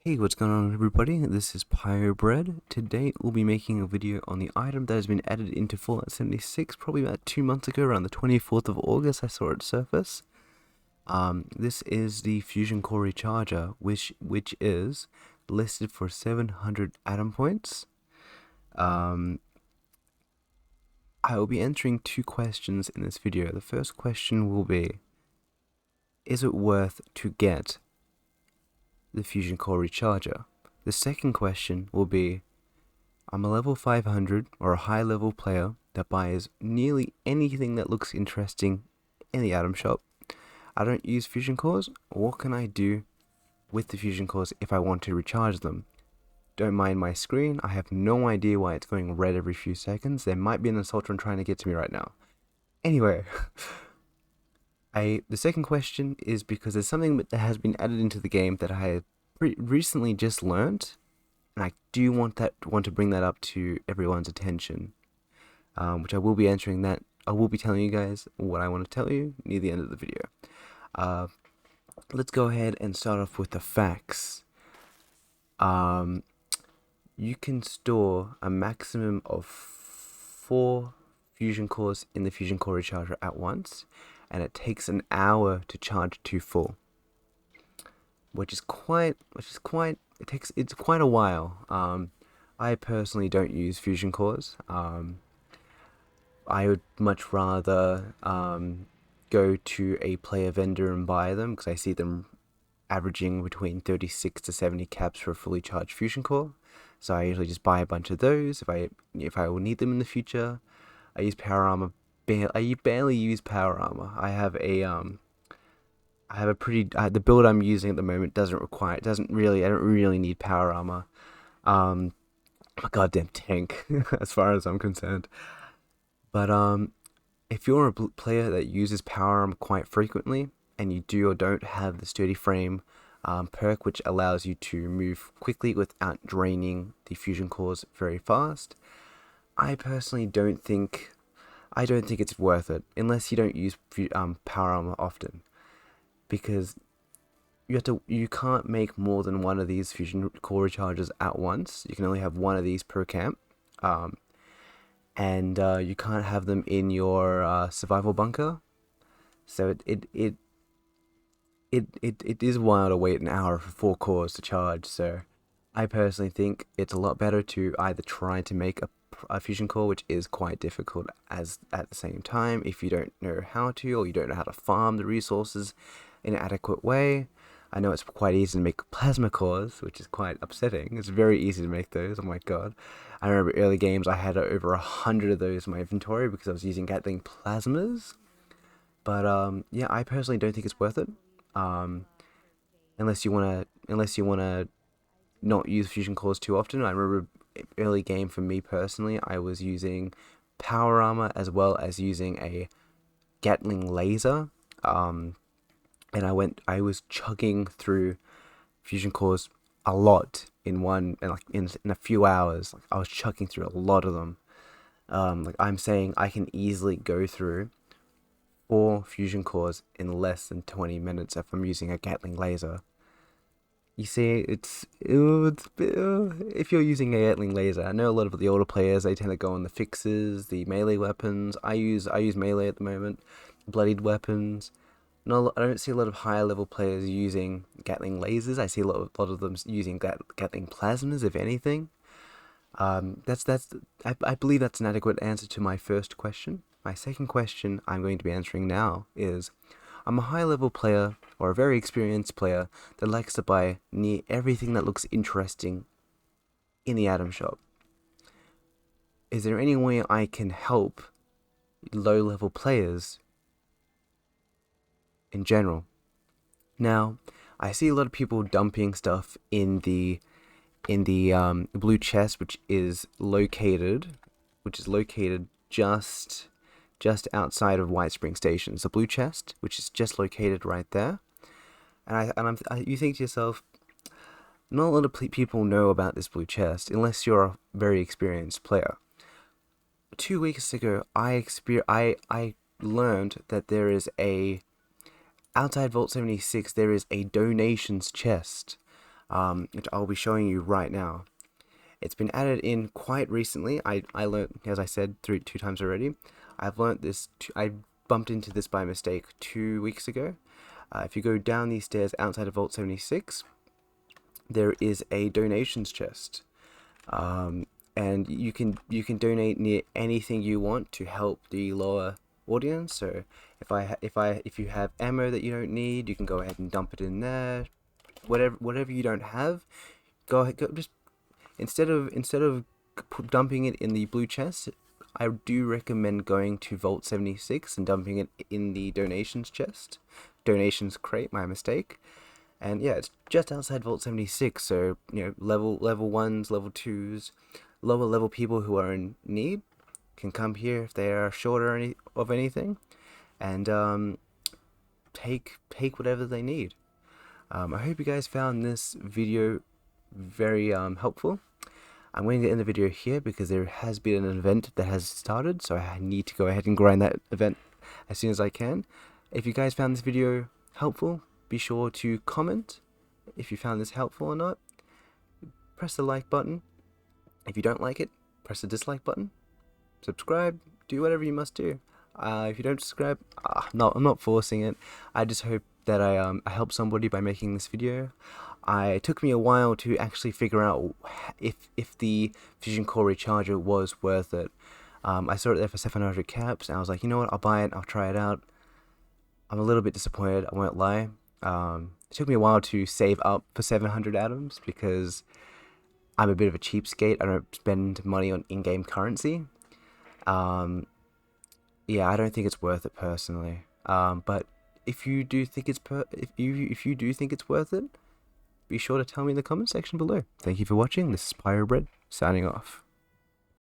Hey, what's going on everybody? This is Bread. Today we'll be making a video on the item that has been added into Fallout 76 probably about 2 months ago, around the 24th of August I saw it surface. This is the Fusion Core Recharger, which is listed for 700 atom points. I will be answering two questions in this video. The first question will be, is it worth to get the Fusion Core Recharger? The second question will be, I'm a level 500 or a high level player that buys nearly anything that looks interesting in the item shop. I don't use fusion cores. What can I do with the fusion cores if I want to recharge them? Don't mind my screen. I have no idea why it's going red every few seconds. There might be an assaultron trying to get to me right now. Anyway, the second question is because there's something that has been added into the game that I have recently just learned, and I do want to bring that up to everyone's attention, which I will be answering that. I will be telling you guys what I want to tell you near the end of the video. Let's go ahead and start off with the facts. You can store a maximum of 4 fusion cores in the fusion core recharger at once, and it takes an hour to charge to full, it's quite a while. I personally don't use fusion cores. I would much rather go to a player vendor and buy them, because I see them averaging between 36 to 70 caps for a fully charged fusion core. So I usually just buy a bunch of those if I will need them in the future. I use power armor. I barely use power armor. I have a pretty the build I'm using at the moment I don't really need power armor. I'm a goddamn tank as far as I'm concerned. But if you're a player that uses power armor quite frequently, and you do or don't have the sturdy frame perk, which allows you to move quickly without draining the fusion cores very fast, I personally don't think it's worth it unless you don't use power armor often, because you can't make more than one of these fusion core recharges at once. You can only have one of these per camp, and you can't have them in your survival bunker. So it is wild to wait an hour for 4 cores to charge. So I personally think it's a lot better to either try to make a fusion core, which is quite difficult as at the same time if you don't know how to, or you don't know how to farm the resources in an adequate way. I know it's quite easy to make plasma cores, which is quite upsetting. It's very easy to make those. Oh my god! I remember early games I had over 100 of those in my inventory because I was using Gatling plasmas. But yeah, I personally don't think it's worth it. Um, unless you wanna not use fusion cores too often. I remember early game for me personally, I was using power armor as well as using a Gatling laser. And I was chugging through fusion cores a lot in a few hours. Like, I was chugging through a lot of them. Like, I'm saying I can easily go through 4 fusion cores in less than 20 minutes if I'm using a Gatling laser. You see, if you're using a Gatling laser, I know a lot of the older players, they tend to go on the fixes, the melee weapons. I use melee at the moment, bloodied weapons. No, I don't see a lot of higher level players using Gatling lasers. I see a lot of them using Gatling plasmas, if anything. I believe that's an adequate answer to my first question. My second question I'm going to be answering now is, I'm a high level player, or a very experienced player, that likes to buy near everything that looks interesting in the item shop. Is there any way I can help low level players in general? Now, I see a lot of people dumping stuff in the blue chest, which is located just outside of White Spring Station. It's a blue chest, which is just located right there. And you think to yourself, not a lot of people know about this blue chest unless you're a very experienced player. 2 weeks ago, I learned that there is outside Vault 76, there is a donations chest. which I'll be showing you right now. It's been added in quite recently. I learned, as I said, two times already. I've learned this. I bumped into this by mistake 2 weeks ago. If you go down these stairs outside of Vault 76, there is a donations chest, and you can donate near anything you want to help the lower audience. So if you have ammo that you don't need, you can go ahead and dump it in there. Whatever you don't have, go ahead, just instead of dumping it in the blue chest, I do recommend going to Vault 76 and dumping it in the donations crate. My mistake. And yeah, it's just outside Vault 76, so level ones, level twos, lower level people who are in need can come here if they are short of anything, and take whatever they need. I hope you guys found this video very helpful. I'm going to end the video here because there has been an event that has started, so I need to go ahead and grind that event as soon as I can. If you guys found this video helpful, be sure to comment if you found this helpful or not. Press the like button. If you don't like it, press the dislike button. Subscribe. Do whatever you must do. If you don't subscribe, no, I'm not forcing it. I just hope that I help somebody by making this video. It took me a while to actually figure out if the Fusion Core Recharger was worth it. I saw it there for 700 caps, and I was like, you know what, I'll buy it, I'll try it out. I'm a little bit disappointed, I won't lie. It took me a while to save up for 700 atoms because I'm a bit of a cheapskate. I don't spend money on in-game currency. Yeah, I don't think it's worth it personally. But if you do think if you do think it's worth it, be sure to tell me in the comment section below. Thank you for watching. This is Bread signing off.